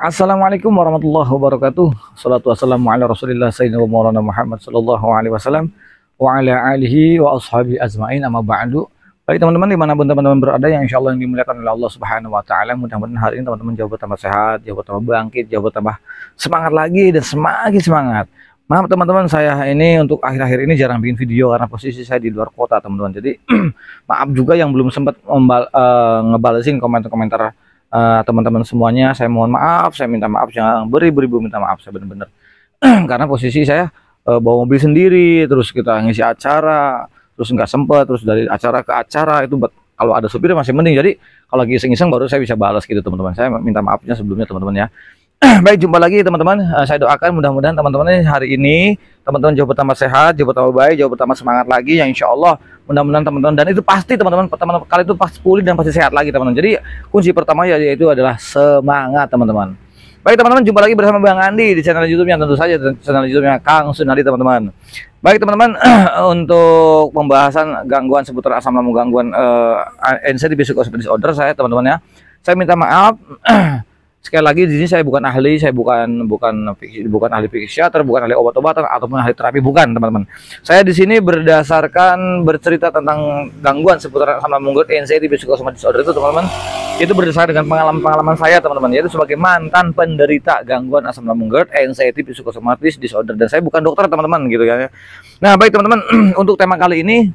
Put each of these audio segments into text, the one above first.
Assalamualaikum warahmatullahi wabarakatuh. Salatu wassalamu ala Rasulillah Sayyidina wa Maulana Muhammad sallallahu alaihi wasallam wa ala alihi wa ashabi azmain, amma ba'du. Baik teman-teman, dimanapun teman-teman berada, yang insya Allah yang dimuliakan oleh Allah Subhanahu wa Ta'ala, mudah-mudahan hari ini teman-teman jauh bertambah sehat, jauh bertambah bangkit, jauh bertambah semangat lagi dan semakin semangat. Maaf teman-teman, saya ini untuk akhir-akhir ini jarang bikin video karena posisi saya di luar kota teman-teman. Jadi maaf juga yang belum sempat ngebalesin komentar-komentar teman-teman semuanya. Saya mohon maaf, saya minta maaf, jangan beribu-ribu minta maaf, saya benar-benar karena posisi saya bawa mobil sendiri, terus kita ngisi acara, terus nggak sempet, terus dari acara ke acara itu kalau ada supir masih mending. Jadi kalau lagi iseng-iseng baru saya bisa balas gitu teman-teman. Saya minta maafnya sebelumnya teman-teman ya. Baik, jumpa lagi teman-teman. Saya doakan mudah-mudahan teman-teman hari ini teman-teman jauh bertambah sehat, jauh bertambah baik, jauh bertambah semangat lagi, yang insya Allah mudah-mudahan teman-teman, dan itu pasti teman-teman kali itu pasti pulih dan pasti sehat lagi teman-teman. Jadi kunci pertama yaitu adalah semangat teman-teman. Baik teman-teman, jumpa lagi bersama Bang Andi di channel YouTube-nya, tentu saja channel YouTube-nya Kang Sunadi teman-teman. Baik teman-teman, untuk pembahasan gangguan seputar asam lambung, gangguan NCD Psychosomatic Disorder saya teman-teman ya. Saya minta maaf. Sekali lagi di sini saya bukan ahli, saya bukan ahli psikiater, bukan ahli obat-obatan ataupun ahli terapi, bukan teman-teman. Saya di sini berdasarkan bercerita tentang gangguan seputar asam lambung GERD, anxiety, psychosomatic disorder itu teman-teman. Itu berdasarkan dengan pengalaman-pengalaman saya teman-teman, yaitu sebagai mantan penderita gangguan asam lambung GERD, anxiety, psychosomatic disorder, dan saya bukan dokter teman-teman gitu kan ya. Nah, baik teman-teman, untuk tema kali ini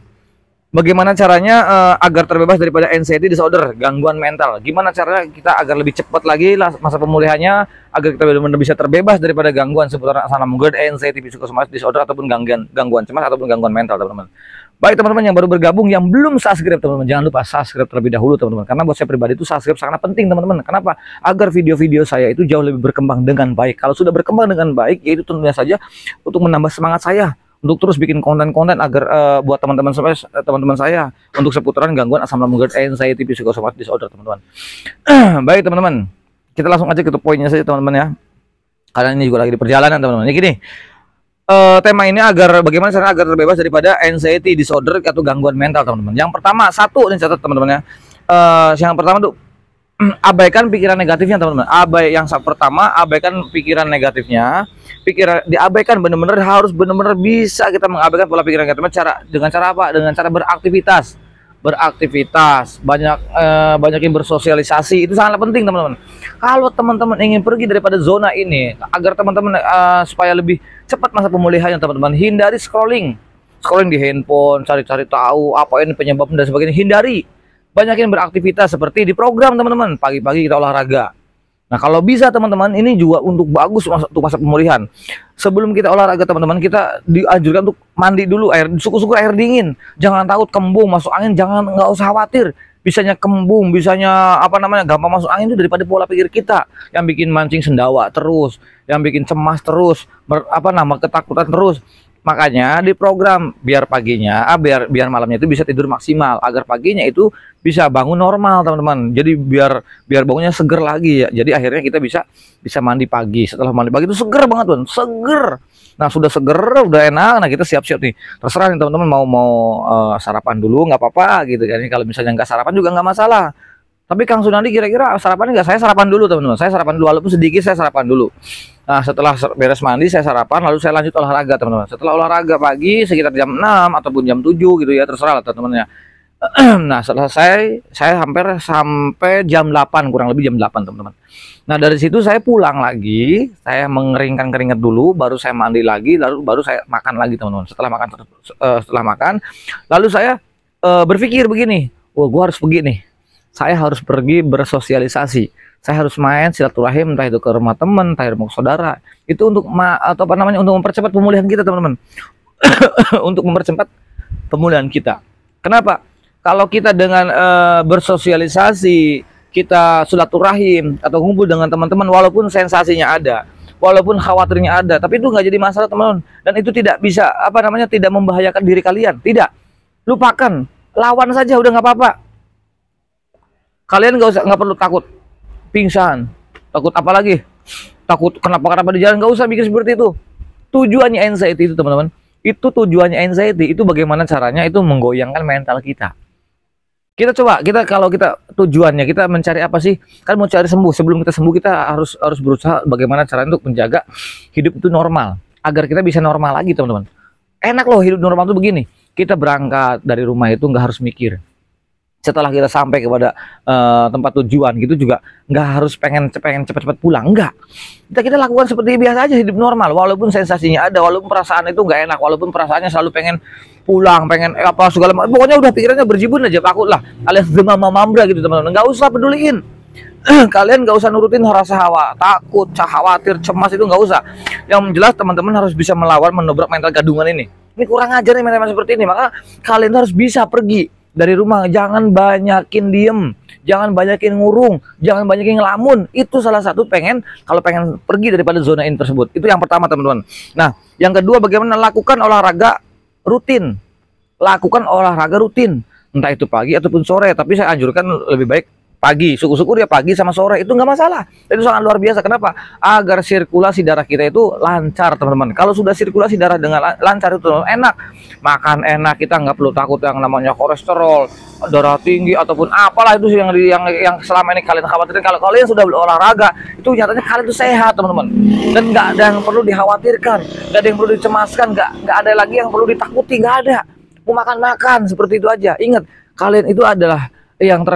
bagaimana caranya agar terbebas daripada anxiety disorder, gangguan mental. Gimana caranya kita agar lebih cepat lagi masa pemulihannya, agar kita benar-benar bisa terbebas daripada gangguan seputar asam lambung GERD, anxiety, psychosomatic disorder ataupun gangguan cemas ataupun gangguan mental, teman-teman. Baik teman-teman yang baru bergabung, yang belum subscribe teman-teman, jangan lupa subscribe terlebih dahulu teman-teman. Karena buat saya pribadi itu subscribe sangat penting teman-teman. Kenapa? Agar video-video saya itu jauh lebih berkembang dengan baik. Kalau sudah berkembang dengan baik, yaitu tentunya saja untuk menambah semangat saya untuk terus bikin konten-konten agar buat teman-teman saya untuk seputaran gangguan asam lambung GERD, anxiety, psychosomatic disorder teman-teman. Baik teman-teman, kita langsung aja ke poinnya saja teman-teman ya, karena ini juga lagi di perjalanan teman-teman. Jadi gini, tema ini agar bagaimana caranya agar terbebas daripada anxiety disorder atau gangguan mental teman-teman. Yang pertama, satu ini catat teman-teman ya, yang pertama tuh abaikan pikiran negatifnya teman-teman. Yang pertama, abaikan pikiran negatifnya. Diabaikan, benar-benar harus benar-benar bisa kita mengabaikan pola pikiran negatifnya. Dengan cara apa? Dengan cara beraktivitas, banyakin bersosialisasi, itu sangat penting teman-teman. Kalau teman-teman ingin pergi daripada zona ini, agar teman-teman supaya lebih cepat masa pemulihannya teman-teman, hindari scrolling di handphone, cari-cari tahu apa ini penyebabnya dan sebagainya. Hindari. Banyakin beraktivitas seperti di program teman-teman, pagi-pagi kita olahraga. Nah, kalau bisa teman-teman, ini juga untuk bagus untuk masa pemulihan. Sebelum kita olahraga teman-teman, kita dianjurkan untuk mandi dulu, syukur-syukur air dingin. Jangan takut kembung masuk angin, nggak usah khawatir. Bisanya kembung, bisanya gampang masuk angin itu daripada pola pikir kita yang bikin mancing sendawa terus, yang bikin cemas terus, ketakutan terus. Makanya di program biar paginya, biar malamnya itu bisa tidur maksimal, agar paginya itu bisa bangun normal teman-teman. Jadi biar bangunnya seger lagi ya. Jadi akhirnya kita bisa mandi pagi. Setelah mandi pagi itu seger banget tuh, seger. Nah, sudah seger, udah enak. Nah, kita siap-siap nih. Terserah nih teman-teman mau sarapan dulu nggak apa-apa gitu kan. Kalau misalnya nggak sarapan juga nggak masalah. Tapi Kang Sunandi kira-kira sarapan nggak? Saya sarapan dulu teman-teman. Saya sarapan dulu, walaupun sedikit saya sarapan dulu. Nah, setelah beres mandi saya sarapan, lalu saya lanjut olahraga teman-teman. Setelah olahraga pagi sekitar jam 6 ataupun jam 7 gitu ya, terserah lah teman-teman ya. Nah, setelah saya sampai jam 8, kurang lebih jam 8 teman-teman. Nah, dari situ saya pulang lagi, saya mengeringkan keringat dulu, baru saya mandi lagi, lalu baru saya makan lagi teman-teman. Setelah makan, lalu saya berpikir begini, wah, gua harus pergi nih. Saya harus pergi bersosialisasi. Saya harus main silaturahim, entah itu ke rumah teman, entah itu ke saudara. Itu untuk untuk mempercepat pemulihan kita, teman-teman. Untuk mempercepat pemulihan kita. Kenapa? Kalau kita dengan bersosialisasi, kita silaturahim atau ngumpul dengan teman-teman, walaupun sensasinya ada, walaupun khawatirnya ada, tapi itu nggak jadi masalah, teman-teman. Dan itu tidak bisa tidak membahayakan diri kalian. Tidak. Lupakan, lawan saja, udah nggak apa-apa. Kalian nggak perlu takut pingsan, takut apa lagi, takut kenapa di jalan, nggak usah mikir seperti itu. Tujuannya anxiety itu teman-teman, itu tujuannya anxiety itu bagaimana caranya itu menggoyangkan mental kita. Kita kalau kita tujuannya kita mencari apa sih? Kan mau cari sembuh. Sebelum kita sembuh kita harus berusaha bagaimana cara untuk menjaga hidup itu normal agar kita bisa normal lagi, teman-teman. Enak loh hidup normal tuh begini. Kita berangkat dari rumah itu nggak harus mikir. Setelah kita sampai kepada tempat tujuan gitu juga nggak harus pengen cepat-cepat pulang, enggak. Kita lakukan seperti biasa aja, hidup normal, walaupun sensasinya ada, walaupun perasaan itu nggak enak, walaupun perasaannya selalu pengen pulang, pengen apa segala macam, pokoknya udah pikirannya berjibun aja, takut lah, alias demam mambra gitu, teman-teman. Nggak usah peduliin. Kalian nggak usah nurutin rasa takut, khawatir, cemas, itu nggak usah. Yang jelas teman-teman harus bisa melawan, menobrak mental gadungan ini. Ini kurang ajar nih mental seperti ini, maka kalian harus bisa pergi dari rumah. Jangan banyakin diem, jangan banyakin ngurung, jangan banyakin ngelamun. Itu salah satu kalau pengen pergi daripada zona ini tersebut. Itu yang pertama, teman-teman. Nah, yang kedua, bagaimana lakukan olahraga rutin. Lakukan olahraga rutin, entah itu pagi ataupun sore, tapi saya anjurkan lebih baik pagi. Syukur-syukur ya pagi sama sore, itu nggak masalah. Itu sangat luar biasa. Kenapa? Agar sirkulasi darah kita itu lancar, teman-teman. Kalau sudah sirkulasi darah dengan lancar itu enak, makan enak, kita nggak perlu takut yang namanya kolesterol, darah tinggi ataupun apalah itu yang selama ini kalian khawatirkan. Kalau kalian sudah berolahraga, itu nyatanya kalian itu sehat, teman-teman. Dan nggak ada yang perlu dikhawatirkan, nggak ada yang perlu dicemaskan, nggak ada lagi yang perlu ditakuti, nggak ada. Mau makan seperti itu aja. Ingat, kalian itu adalah yang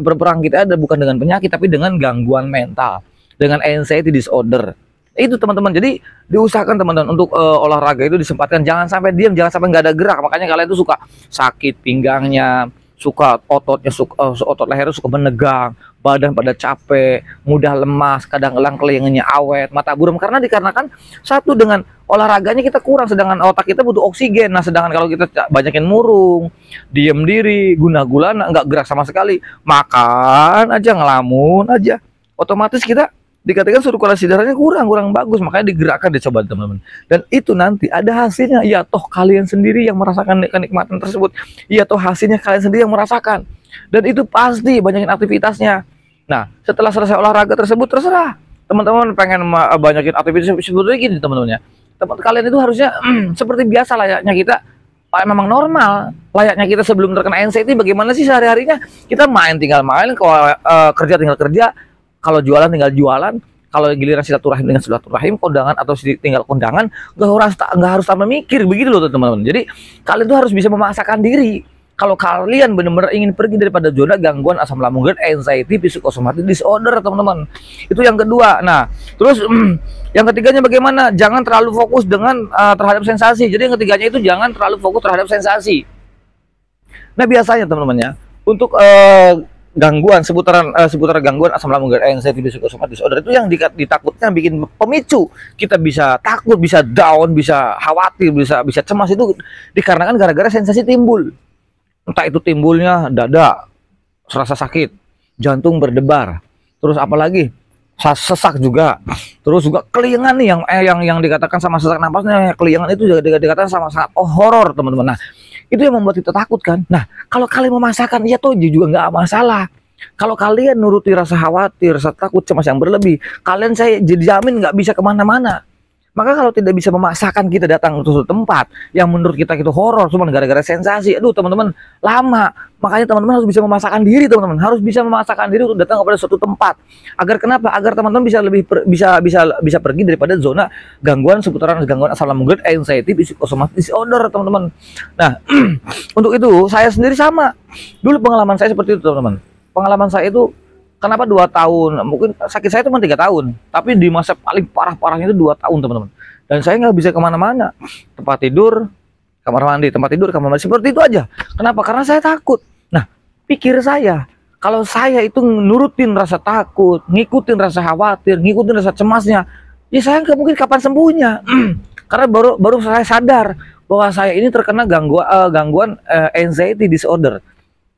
berperang kita ada bukan dengan penyakit, tapi dengan gangguan mental, dengan anxiety disorder. Itu, teman-teman. Jadi diusahakan, teman-teman, untuk olahraga itu disempatkan. Jangan sampai diam, jangan sampai nggak ada gerak. Makanya kalian tuh suka sakit pinggangnya, suka ototnya, otot lehernya suka menegang, badan pada capek, mudah lemas, kadang elang kelingannya awet, mata buram, karena dikarenakan satu, dengan olahraganya kita kurang, sedangkan otak kita butuh oksigen. Nah, sedangkan kalau kita banyakin murung, diem diri, guna-gulana, nggak gerak sama sekali, makan aja, ngelamun aja, otomatis kita dikatakan sirkulasi darahnya kurang bagus. Makanya digerakkan, dicoba, teman-teman. Dan itu nanti ada hasilnya. Ya toh kalian sendiri yang merasakan kenikmatan tersebut. Ya toh hasilnya kalian sendiri yang merasakan. Dan itu pasti banyakin aktivitasnya. Nah, setelah selesai olahraga tersebut, terserah teman-teman pengen banyakin aktivitas. Sebetulnya gini, teman-teman ya, kalian itu harusnya seperti biasa layaknya kita, memang normal layaknya kita sebelum terkena anxiety. Bagaimana sih sehari-harinya? Kita tinggal main, kalau kerja tinggal kerja, kalau jualan tinggal jualan, kalau giliran silaturahim dengan silaturahim, kondangan atau tinggal kondangan, nggak harus tambah mikir, begitu loh, teman-teman. Jadi kalian tuh harus bisa memaksakan diri. Kalau kalian benar-benar ingin pergi daripada zona gangguan asam lambung, anxiety, psikosomatik disorder, teman-teman. Itu yang kedua. Nah, terus yang ketiganya bagaimana? Jangan terlalu fokus dengan terhadap sensasi. Jadi yang ketiganya itu jangan terlalu fokus terhadap sensasi. Nah, biasanya, teman-teman ya, untuk gangguan seputar gangguan asam lambung, anxiety, psikosomatik disorder itu yang ditakutkan, bikin pemicu kita bisa takut, bisa down, bisa khawatir, bisa cemas, itu dikarenakan gara-gara sensasi timbul. Entah itu timbulnya dada serasa sakit, jantung berdebar, terus apalagi sesak juga, terus juga kelingan nih, yang dikatakan sama sesak napasnya, kelingan itu juga dikatakan sama sangat horor, teman-teman. Nah, itu yang membuat kita takut kan. Nah, kalau kalian memaksakan, ya toh juga nggak masalah. Kalau kalian nuruti rasa khawatir, rasa takut, cemas yang berlebih, kalian saya jamin nggak bisa kemana-mana. Maka kalau tidak bisa memaksakan kita datang ke suatu tempat yang menurut kita itu horor, cuma gara-gara sensasi, aduh, teman-teman, lama. Makanya teman-teman harus bisa memaksakan diri, teman-teman. Harus bisa memaksakan diri untuk datang kepada suatu tempat. Agar kenapa? Agar teman-teman bisa pergi daripada zona gangguan seputaran gangguan asam lambung, anxiety, psikosomatik disorder, teman-teman. Nah, untuk itu saya sendiri sama. Dulu pengalaman saya seperti itu, teman-teman. Pengalaman saya itu, kenapa 2 tahun? Mungkin sakit saya cuma 3 tahun, tapi di masa paling parah-parahnya itu 2 tahun, teman-teman. Dan saya nggak bisa kemana-mana. Tempat tidur, kamar mandi, tempat tidur, kamar mandi, seperti itu aja. Kenapa? Karena saya takut. Nah, pikir saya, kalau saya itu nurutin rasa takut, ngikutin rasa khawatir, ngikutin rasa cemasnya, ya saya nggak mungkin kapan sembuhnya. Karena baru saya sadar bahwa saya ini terkena gangguan anxiety disorder,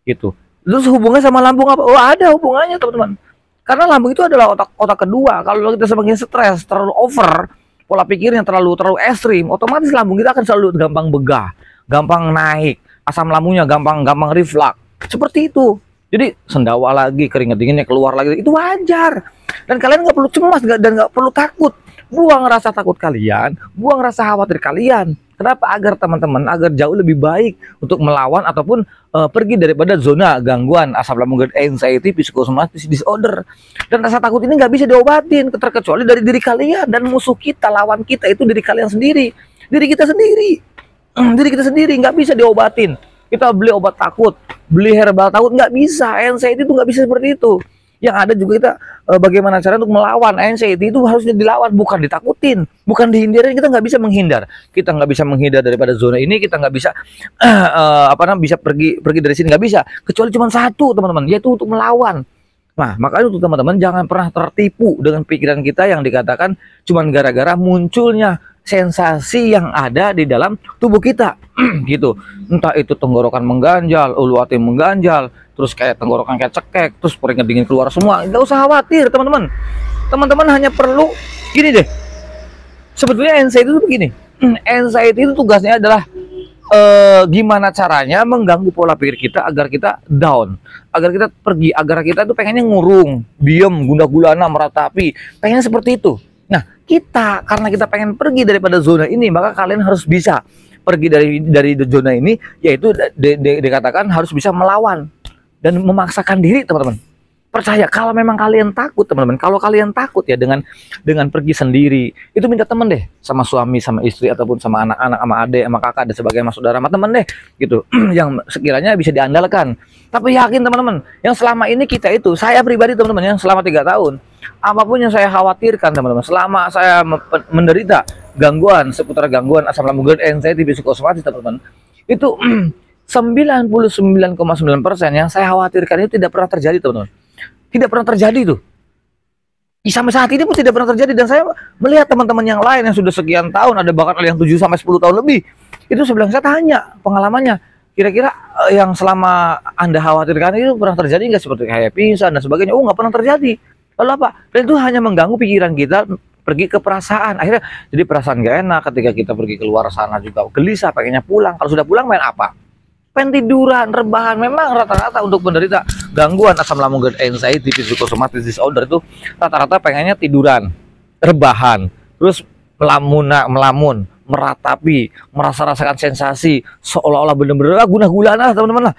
gitu. Terus hubungannya sama lambung apa? Oh, ada hubungannya, teman-teman. Karena lambung itu adalah otak kedua. Kalau kita semakin stres, terlalu over, pola pikirnya terlalu ekstrim, otomatis lambung kita akan selalu gampang begah, gampang naik, asam lambungnya gampang reflux. Seperti itu. Jadi sendawa lagi, keringat dinginnya keluar lagi, itu wajar. Dan kalian nggak perlu cemas dan nggak perlu takut. Buang rasa takut kalian, buang rasa khawatir kalian. Kenapa? Agar teman-teman agar jauh lebih baik untuk melawan ataupun pergi daripada zona gangguan asam lambung, GERD, anxiety, psychosomatic disorder. Dan rasa takut ini nggak bisa diobatin terkecuali dari diri kalian, dan musuh kita, lawan kita itu diri kalian sendiri, diri kita sendiri, diri kita sendiri, nggak bisa diobatin. Kita beli obat takut, beli herbal takut, nggak bisa. Anxiety itu nggak bisa seperti itu. Yang ada juga kita bagaimana cara untuk melawan anxiety itu harusnya dilawan, bukan ditakutin, bukan dihindarin. Kita nggak bisa menghindar, kita nggak bisa menghindar daripada zona ini, kita nggak bisa bisa pergi dari sini, nggak bisa, kecuali cuma satu teman-teman, yaitu untuk melawan. Nah, makanya untuk teman-teman jangan pernah tertipu dengan pikiran kita yang dikatakan cuman gara-gara munculnya sensasi yang ada di dalam tubuh kita gitu. Entah itu tenggorokan mengganjal, ulu hati mengganjal, terus kayak tenggorokan kayak cekek, terus keringat dingin keluar semua. Nggak usah khawatir teman-teman. Teman-teman hanya perlu gini deh. Sebetulnya anxiety itu begini. Anxiety itu tugasnya adalah gimana caranya mengganggu pola pikir kita agar kita down, agar kita pergi, agar kita itu pengennya ngurung, diem, gundah gulana, meratapi, pengen seperti itu. Nah, kita karena kita pengen pergi daripada zona ini, maka kalian harus bisa pergi dari zona ini, yaitu dikatakan harus bisa melawan dan memaksakan diri, teman-teman. Percaya, kalau memang kalian takut, teman-teman, kalau kalian takut ya dengan pergi sendiri, itu minta teman deh, sama suami, sama istri, ataupun sama anak-anak, sama adik, sama kakak, dan sebagainya, sama saudara, sama teman deh, gitu, yang sekiranya bisa diandalkan. Tapi yakin teman-teman, yang selama ini kita itu, saya pribadi teman-teman, yang selama 3 tahun, apapun yang saya khawatirkan teman-teman, selama saya menderita gangguan, seputar gangguan asam lambung, GERD, anxiety, psikosomatis, teman-teman, itu 99,9% yang saya khawatirkan itu tidak pernah terjadi, teman-teman. Tidak pernah terjadi tuh. Sampai saat ini pun tidak pernah terjadi. Dan saya melihat teman-teman yang lain yang sudah sekian tahun, ada bahkan yang 7-10 tahun lebih, itu sebelum saya tanya pengalamannya, kira-kira yang selama Anda khawatirkan itu pernah terjadi nggak, seperti kayak pingsan dan sebagainya? Oh, nggak pernah terjadi. Lalu apa? Dan itu hanya mengganggu pikiran kita, pergi ke perasaan. Akhirnya jadi perasaan gak enak ketika kita pergi keluar sana, juga gelisah, pengennya pulang. Kalau sudah pulang main apa? Pengen tiduran, rebahan. Memang rata-rata untuk menderita gangguan asam lambung, GERD, anxiety, psikosomatic disorder itu rata-rata pengennya tiduran, rebahan, terus melamun, meratapi, rasakan sensasi seolah-olah bener-bener gundah gulana, teman-teman lah.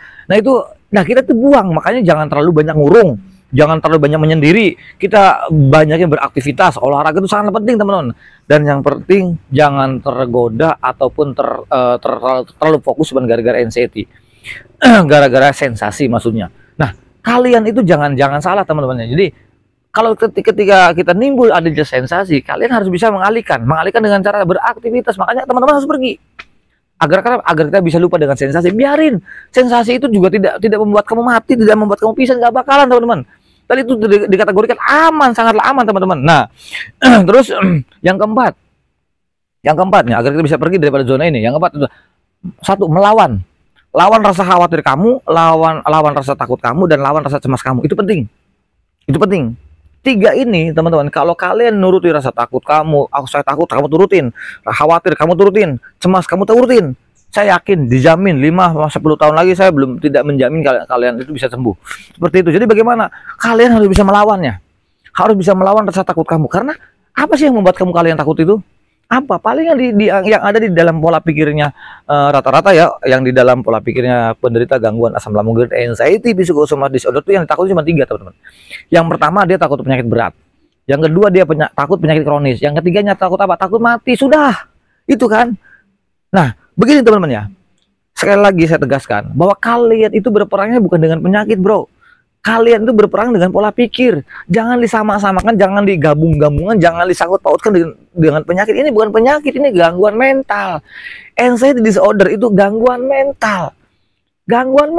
Nah kita tuh buang. Makanya jangan terlalu banyak ngurung, jangan terlalu banyak menyendiri. Kita banyaknya beraktivitas, olahraga itu sangat penting, teman-teman. Dan yang penting jangan tergoda ataupun terlalu fokus bukan gara-gara anxiety, gara-gara sensasi maksudnya. Nah, kalian itu jangan salah, teman-teman. Jadi kalau ketika kita nimbul ada sensasi, kalian harus bisa mengalihkan dengan cara beraktivitas. Makanya teman-teman harus pergi agar kita bisa lupa dengan sensasi. Biarin sensasi itu juga tidak membuat kamu mati, tidak membuat kamu pisah, nggak bakalan, teman-teman. Tadi itu dikategorikan aman, sangatlah aman, teman-teman. Nah, terus yang keempatnya agar kita bisa pergi daripada zona ini. Yang keempat itu satu, lawan rasa khawatir kamu, lawan rasa takut kamu, dan lawan rasa cemas kamu. Itu penting. 3 ini, teman-teman, kalau kalian nuruti rasa takut kamu, saya takut, kamu turutin, khawatir kamu turutin, cemas kamu turutin, saya yakin dijamin 5-10 tahun lagi saya tidak menjamin kalian itu bisa sembuh. Seperti itu. Jadi bagaimana? Kalian harus bisa melawannya. Harus bisa melawan rasa takut kamu. Karena apa sih yang membuat kalian takut itu? Apa? Paling yang ada di dalam pola pikirnya rata-rata ya, yang di dalam pola pikirnya penderita gangguan asam lambung, GERD, anxiety, psikosomatic disorder itu yang ditakuti cuma 3, teman-teman. Yang pertama, dia takut penyakit berat. Yang kedua, dia takut penyakit kronis. Yang ketiganya takut apa? Takut mati. Sudah. Itu kan. Nah, begini teman-teman ya, sekali lagi saya tegaskan bahwa kalian itu berperangnya bukan dengan penyakit, bro. Kalian itu berperang dengan pola pikir. Jangan disama-samakan, jangan digabung-gabungan, jangan disangkut pautkan dengan penyakit. Ini bukan penyakit, ini gangguan mental. Anxiety disorder itu gangguan mental. Gangguan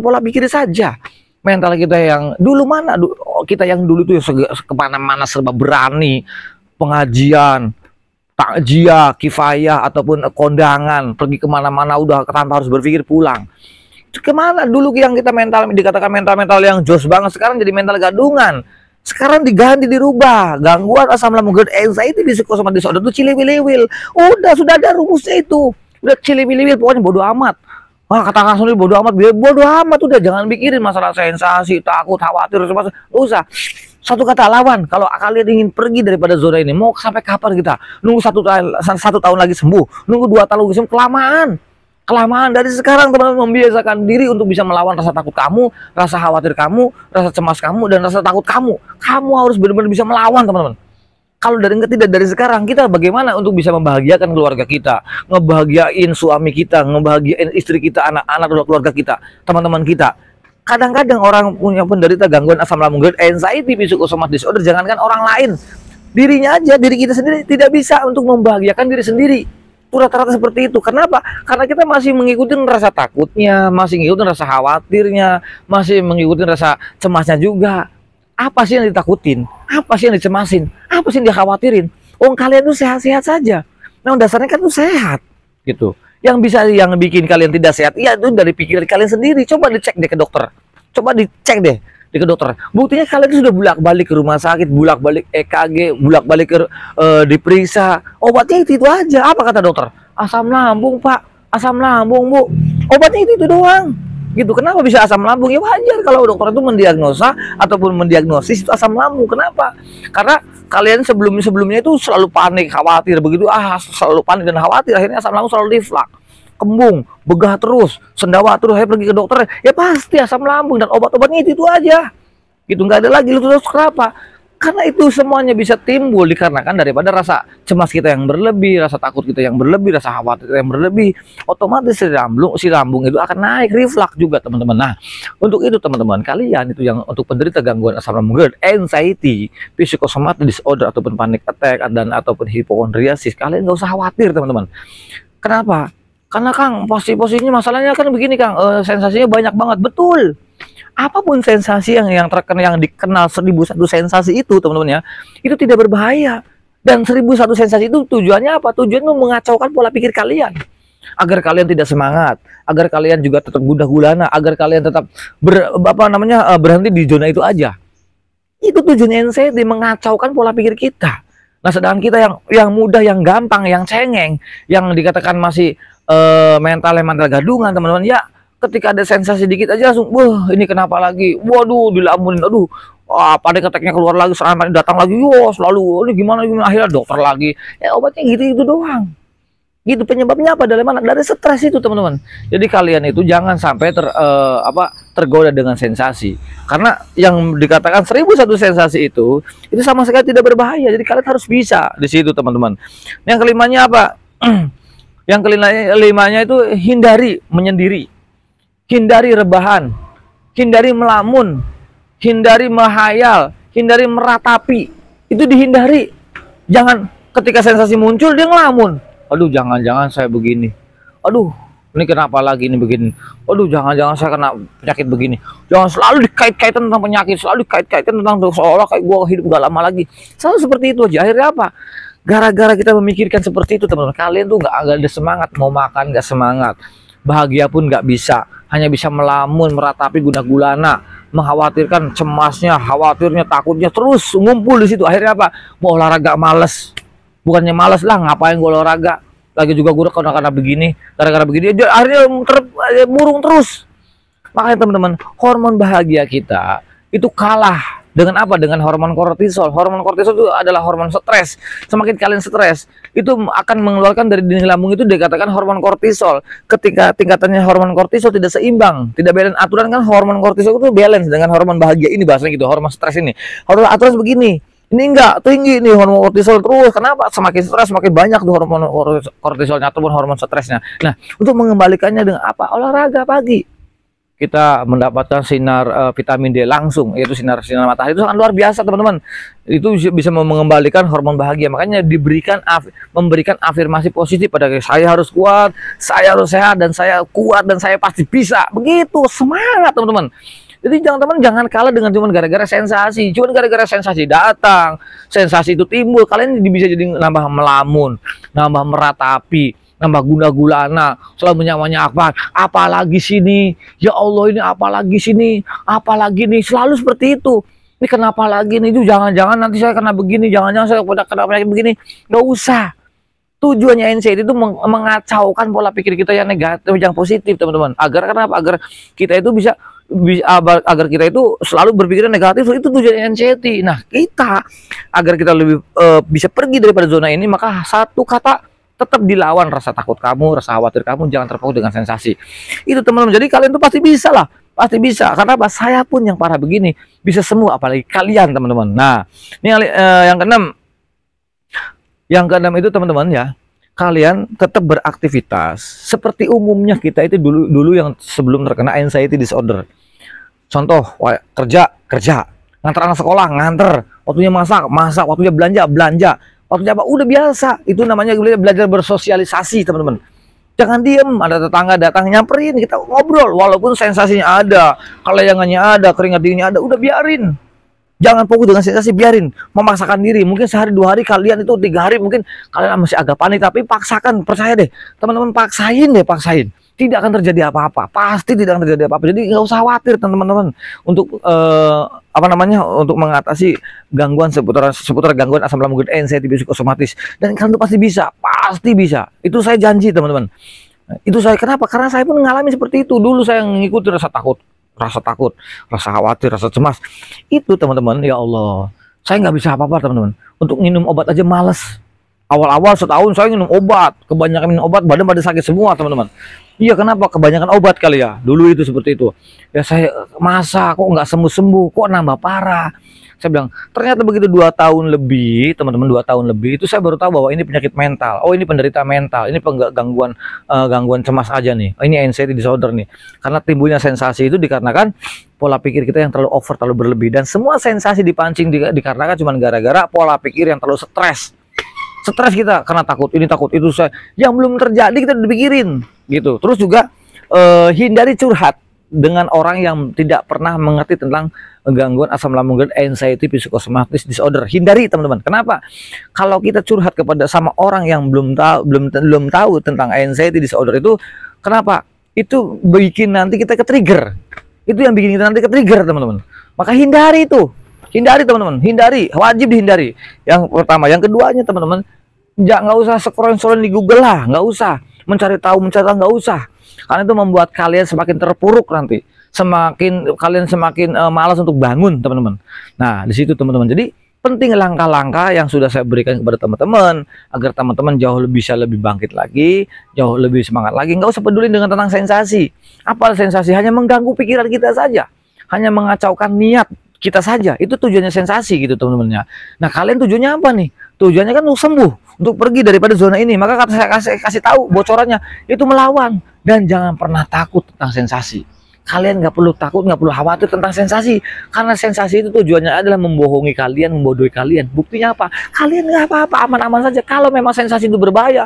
pola pikir saja. Mental kita yang dulu itu kemana-mana serba berani, pengajian, takjiah, kifayah, ataupun kondangan, pergi kemana-mana udah tanpa harus berpikir pulang. Itu kemana dulu yang kita dikatakan mental yang jos banget, sekarang jadi mental gadungan. Sekarang diganti, dirubah. Gangguan asam lambung, GERD, anxiety, psikosomatic disorder itu ciliwil-wil. Sudah ada rumusnya itu. Udah ciliwil-wil, pokoknya bodo amat. Katakan sendiri bodo amat, udah jangan pikirin masalah sensasi, takut, khawatir, usah. Satu kata, lawan. Kalau kalian ingin pergi daripada zona ini, mau sampai kapan kita? Nunggu satu tahun lagi sembuh, nunggu 2 tahun lagi sembuh, kelamaan. Kelamaan. Dari sekarang teman-teman membiasakan diri untuk bisa melawan rasa takut kamu, rasa khawatir kamu, rasa cemas kamu, dan rasa takut kamu. Kamu harus benar-benar bisa melawan, teman-teman. Kalau tidak dari sekarang, kita bagaimana untuk bisa membahagiakan keluarga kita, ngebahagiain suami kita, ngebahagiain istri kita, anak-anak, keluarga kita, teman-teman kita. Kadang-kadang orang punya penderita gangguan asam lambung, GERD, anxiety, psychosomatic disorder, jangankan orang lain, dirinya aja, diri kita sendiri tidak bisa untuk membahagiakan diri sendiri. Itu rata-rata seperti itu. Kenapa? Karena kita masih mengikuti rasa takutnya, masih mengikuti rasa khawatirnya, masih mengikuti rasa cemasnya juga. Apa sih yang ditakutin? Apa sih yang dicemasin? Apa sih yang dikhawatirin? Kalian tuh sehat-sehat saja. Nah, dasarnya kan tuh sehat, gitu. Yang bikin kalian tidak sehat, iya itu dari pikiran kalian sendiri. Coba dicek deh ke dokter. Coba dicek deh ke dokter. Buktinya kalian itu sudah bolak-balik ke rumah sakit, bolak-balik EKG, bolak-balik ke diperiksa. Obatnya itu aja. Apa kata dokter? Asam lambung, Pak. Asam lambung, Bu. Obatnya itu doang. Gitu. Kenapa bisa asam lambung? Ya wajar kalau dokter itu mendiagnosa ataupun mendiagnosis itu asam lambung. Kenapa? Karena kalian sebelumnya itu selalu panik, khawatir, begitu selalu panik dan khawatir, akhirnya asam lambung selalu reflux, kembung, begah terus, sendawa terus. Saya pergi ke dokter, ya pasti asam lambung, dan obat-obatnya itu aja. Gitu, nggak ada lagi. Lu terus kenapa? Karena itu semuanya bisa timbul dikarenakan daripada rasa cemas kita yang berlebih, rasa takut kita yang berlebih, rasa khawatir kita yang berlebih. Otomatis si lambung itu akan naik, reflux juga, teman-teman. Nah, untuk itu teman-teman, kalian itu yang untuk penderita gangguan asam lambung, GERD, anxiety, psychosomatic disorder ataupun panic attack dan ataupun hipokondriasis, kalian nggak usah khawatir, teman-teman. Kenapa? Karena Kang, posisinya masalahnya kan begini, Kang, sensasinya banyak banget. Betul. Apapun sensasi yang dikenal 1001 sensasi itu, teman-teman ya, itu tidak berbahaya. Dan 1001 sensasi itu tujuannya apa? Tujuannya mengacaukan pola pikir kalian, agar kalian tidak semangat, agar kalian juga tetap gundah gulana, agar kalian tetap berhenti di zona itu aja. Itu tujuannya NCD, mengacaukan pola pikir kita. Nah, sedangkan kita yang mudah, yang gampang, yang cengeng, yang dikatakan masih mental gadungan, teman-teman ya, ketika ada sensasi dikit aja langsung, wah ini kenapa lagi, waduh dilamunin, aduh, panik attack-nya keluar lagi, serangan datang lagi, selalu, ini gimana, akhirnya dokter lagi, ya obatnya gitu doang. Gitu, penyebabnya apa? Dari mana? Dari stres itu, teman-teman. Jadi kalian itu jangan sampai tergoda dengan sensasi, karena yang dikatakan 1001 sensasi itu sama sekali tidak berbahaya. Jadi kalian harus bisa di situ, teman-teman. Yang kelimanya apa? Yang kelimanya itu hindari menyendiri, hindari rebahan, hindari melamun, hindari menghayal, hindari meratapi. Itu dihindari. Jangan ketika sensasi muncul dia ngelamun. Aduh, jangan-jangan saya begini. Aduh, ini kenapa lagi ini begini. Aduh, jangan-jangan saya kena penyakit begini. Jangan selalu dikait-kaitan tentang penyakit, selalu dikait-kaitan tentang seolah kayak gua hidup gak lama lagi. Selalu seperti itu aja. Akhirnya apa? Gara-gara kita memikirkan seperti itu, teman-teman, kalian tuh gak ada semangat, mau makan gak semangat, bahagia pun gak bisa, hanya bisa melamun, meratapi, gundah gulana, mengkhawatirkan, cemasnya, khawatirnya, takutnya terus ngumpul di situ. Akhirnya apa? Mau olahraga males. Bukannya males lah, ngapain gue olahraga? Lagi juga gue karena begini, gara-gara begini, akhirnya murung terus. Makanya teman-teman, hormon bahagia kita itu kalah dengan apa? Dengan hormon kortisol. Hormon kortisol itu adalah hormon stres. Semakin kalian stres, itu akan mengeluarkan dari dinding lambung itu dikatakan hormon kortisol. Ketika tingkatannya hormon kortisol tidak seimbang, tidak balance aturan, kan hormon kortisol itu balance dengan hormon bahagia ini, bahasanya gitu, hormon stres ini. Hormon aturan begini. Ini enggak tinggi nih hormon kortisol terus. Kenapa? Semakin stres semakin banyak tuh hormon kortisolnya ataupun hormon stresnya. Nah, untuk mengembalikannya dengan apa? Olahraga pagi. Kita mendapatkan sinar vitamin D langsung, yaitu sinar matahari. Itu sangat luar biasa, teman-teman. Itu bisa mengembalikan hormon bahagia. Makanya memberikan afirmasi positif pada saya harus kuat, saya harus sehat, dan saya kuat, dan saya pasti bisa. Begitu, semangat, teman-teman. Jadi jangan kalah dengan cuman gara-gara sensasi. Cuman gara-gara sensasi datang, sensasi itu timbul, kalian bisa jadi nambah melamun, nambah meratapi, nambah gundah gulana, selalu menyamanya apalagi sini, ya Allah ini apalagi sini, apalagi nih, selalu seperti itu. Ini kenapa lagi nih, itu jangan-jangan nanti saya kena begini, jangan-jangan saya kena penyakit begini. Nggak usah. Tujuannya NCD itu mengacaukan pola pikir kita yang negatif, yang positif, teman-teman. Agar kenapa? Agar kita itu bisa agar kita itu selalu berpikiran negatif, itu tujuan anxiety. Nah, kita agar kita lebih bisa pergi daripada zona ini, maka satu kata, tetap dilawan rasa takut kamu, rasa khawatir kamu, jangan terpaku dengan sensasi. Itu teman-teman. Jadi kalian tuh pasti bisa lah, pasti bisa. Karena apa? Saya pun yang parah begini bisa sembuh, apalagi kalian teman-teman. Nah, ini yang keenam. Yang keenam itu teman-teman ya, kalian tetap beraktivitas seperti umumnya kita itu dulu yang sebelum terkena anxiety disorder. Contoh, kerja, nganter anak sekolah, nganter, waktunya masak, waktunya belanja, waktunya apa, udah biasa. Itu namanya belajar bersosialisasi teman-teman. Jangan diem, ada tetangga datang nyamperin, kita ngobrol, walaupun sensasinya ada, kelayangannya ada, keringat dinginnya ada, udah biarin. Jangan fokus dengan sensasi, biarin. Memaksakan diri, mungkin sehari 2 hari, kalian itu 3 hari, mungkin kalian masih agak panik, tapi paksakan, percaya deh teman-teman, paksain. Tidak akan terjadi apa-apa, pasti tidak akan terjadi apa-apa. Jadi nggak usah khawatir teman-teman untuk untuk mengatasi gangguan seputar gangguan asam lambung dan anxiety psikosomatis. Dan kalian tuh pasti bisa. Itu saya janji teman-teman. Itu saya, kenapa? Karena saya pun mengalami seperti itu. Dulu saya mengikuti rasa takut, rasa khawatir, rasa cemas. Itu teman-teman, ya Allah, saya nggak bisa apa-apa teman-teman. Untuk minum obat aja males. Awal-awal setahun saya minum obat, kebanyakan minum obat, badan pada sakit semua teman-teman. Iya, kenapa? Kebanyakan obat kali ya. Dulu itu seperti itu. Ya saya, masa kok nggak sembuh-sembuh, kok nambah parah. Saya bilang, ternyata begitu 2 tahun lebih, teman-teman, 2 tahun lebih, itu saya baru tahu bahwa ini penyakit mental. Oh, ini penderita mental, ini gangguan cemas aja nih. Ini anxiety disorder nih. Karena timbulnya sensasi itu dikarenakan pola pikir kita yang terlalu over, terlalu berlebih. Dan semua sensasi dipancing dikarenakan cuma gara-gara pola pikir yang terlalu stres kita, karena takut ini, takut itu, yang belum terjadi kita dipikirin gitu. Terus juga hindari curhat dengan orang yang tidak pernah mengerti tentang gangguan asam lambung dan anxiety psikosomatis disorder. Hindari teman-teman. Kenapa? Kalau kita curhat sama orang yang belum tahu tentang anxiety disorder itu, kenapa? Itu bikin nanti kita ke-trigger. Itu yang bikin kita nanti ke-trigger teman-teman. Maka hindari itu. Hindari teman-teman, wajib dihindari. Yang pertama, yang keduanya teman-teman, nggak usah scroll di Google lah, nggak usah mencari tahu, nggak usah. Karena itu membuat kalian semakin terpuruk nanti, kalian semakin malas untuk bangun teman-teman. Nah, di situ teman-teman. Jadi penting langkah-langkah yang sudah saya berikan kepada teman-teman agar teman-teman jauh bisa lebih bangkit lagi, jauh lebih semangat lagi. Nggak usah peduli dengan tentang sensasi. Apa sensasi? Hanya mengganggu pikiran kita saja, hanya mengacaukan niat kita saja. Itu tujuannya sensasi gitu teman-teman. Nah, kalian tujuannya apa nih? Tujuannya kan untuk sembuh, untuk pergi daripada zona ini. Maka saya kasih tahu bocorannya, itu melawan. Dan jangan pernah takut tentang sensasi. Kalian nggak perlu takut, nggak perlu khawatir tentang sensasi, karena sensasi itu tujuannya adalah membohongi kalian, membodohi kalian. Buktinya apa? Kalian nggak apa-apa, aman-aman saja. Kalau memang sensasi itu berbahaya,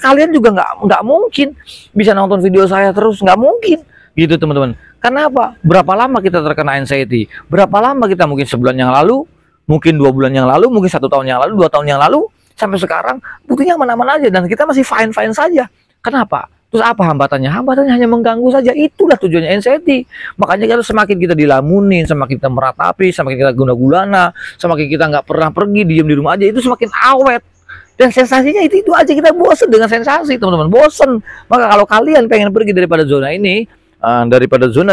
kalian juga nggak mungkin bisa nonton video saya terus, nggak mungkin gitu teman-teman. Kenapa? Berapa lama kita terkena anxiety? Berapa lama kita, mungkin sebulan yang lalu, mungkin 2 bulan yang lalu, mungkin 1 tahun yang lalu, 2 tahun yang lalu, sampai sekarang buktinya aman-aman aja dan kita masih fine-fine saja. Kenapa? Terus apa hambatannya? Hambatannya hanya mengganggu saja. Itulah tujuannya anxiety. Makanya kalau semakin kita dilamunin, semakin kita meratapi, semakin kita guna-gulana, semakin kita nggak pernah pergi, diem di rumah aja, itu semakin awet. Dan sensasinya itu aja, kita bosen dengan sensasi teman-teman, bosen. Maka kalau kalian pengen pergi daripada zona ini, daripada zona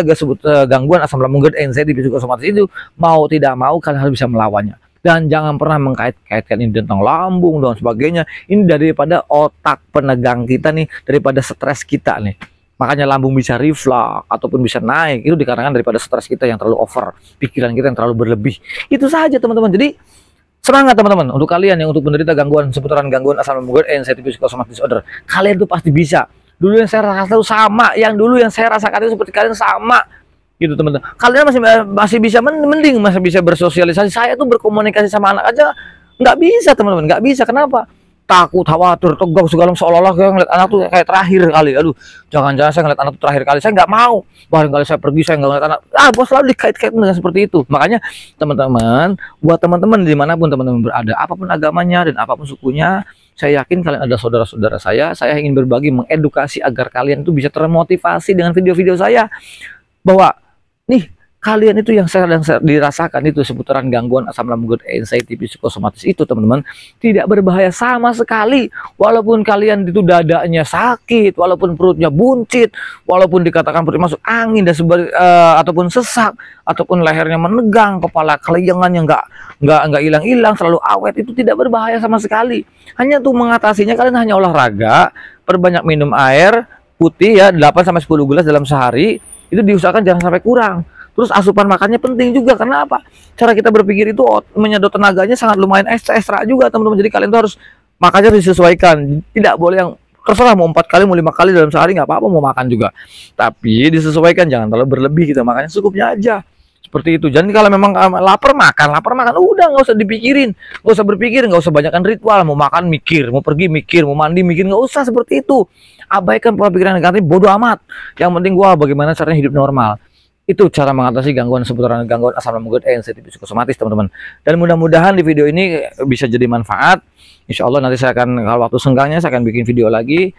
gangguan asam lambung dan anxiety psikosomatis itu, mau tidak mau kalian harus bisa melawannya. Dan jangan pernah mengkait-kaitkan ini tentang lambung dan sebagainya. Ini daripada otak penegang kita nih, daripada stres kita nih. Makanya lambung bisa reflux ataupun bisa naik, itu dikarenakan daripada stres kita yang terlalu over, pikiran kita yang terlalu berlebih. Itu saja teman-teman. Jadi semangat teman-teman untuk kalian yang untuk menderita seputaran gangguan asam lambung dan anxiety psikosomatis disorder. Kalian tuh pasti bisa. Dulu yang saya rasakan itu sama, yang dulu yang saya rasakan itu seperti kalian sama gitu teman-teman. Kalian masih bisa mending masih bisa bersosialisasi. Saya tuh berkomunikasi sama anak aja nggak bisa teman-teman, nggak bisa. Kenapa? Takut, khawatir, tegak segala, seolah-olah saya ngeliat anak tuh kayak terakhir kali. Aduh, jangan-jangan saya ngeliat anak tuh terakhir kali. Saya nggak mau. Barangkali saya pergi, saya nggak ngeliat anak. Bos selalu dikait-kait dengan seperti itu. Makanya teman-teman, buat teman-teman dimanapun teman-teman berada, apapun agamanya dan apapun sukunya, saya yakin kalian ada saudara-saudara saya ingin berbagi, mengedukasi agar kalian itu bisa termotivasi dengan video-video saya. Bahwa nih, kalian itu yang sedang dirasakan itu seputaran gangguan asam lambung, anxiety, psikosomatis itu teman-teman tidak berbahaya sama sekali. Walaupun kalian itu dadanya sakit, walaupun perutnya buncit, walaupun dikatakan perut masuk angin dan ataupun sesak, ataupun lehernya menegang, kepala kelayangannya nggak hilang-hilang, selalu awet, itu tidak berbahaya sama sekali. Hanya tuh mengatasinya kalian hanya olahraga, perbanyak minum air putih ya 8-10 gelas dalam sehari, itu diusahakan jangan sampai kurang. Terus asupan makannya penting juga, karena apa? Cara kita berpikir itu menyedot tenaganya sangat lumayan ekstra juga teman-teman. Jadi kalian tuh harus makannya disesuaikan. Tidak boleh yang terserah mau 4 kali mau 5 kali dalam sehari, nggak apa-apa, mau makan juga. Tapi disesuaikan, jangan terlalu berlebih, kita makannya secukupnya aja. Seperti itu. Jadi kalau memang lapar makan, udah nggak usah dipikirin, nggak usah berpikir, nggak usah banyakkan ritual. Mau makan mikir, mau pergi mikir, mau mandi mikir, nggak usah seperti itu. Abaikan pola pikiran negatif, bodoh amat. Yang penting gua bagaimana caranya hidup normal. Itu cara mengatasi gangguan seputaran gangguan asam lambung, anxiety, psikosomatis teman-teman. Dan mudah-mudahan di video ini bisa jadi manfaat. Insya Allah nanti saya akan, kalau waktu senggangnya saya akan bikin video lagi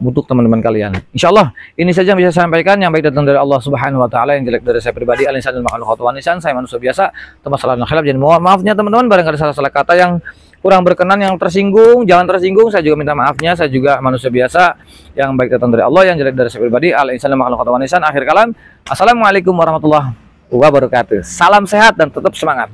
untuk teman-teman kalian. Insya Allah ini saja yang bisa saya sampaikan. Yang baik datang dari Allah Subhanahu Wa Taala, yang jelek dari saya pribadi. Al-insan makhluk khotwan nisan. Saya manusia biasa. Masalah khilaf, jadi mohon maafnya teman-teman. Barangkali salah-salah kata yang kurang berkenan, yang tersinggung, jangan tersinggung. Saya juga minta maafnya. Saya juga manusia biasa. Yang baik datang dari Allah, yang jelek dari saya pribadi. Al-insan makhluk khotwan nisan. Akhir kalam. Assalamualaikum warahmatullahi wabarakatuh. Salam sehat dan tetap semangat.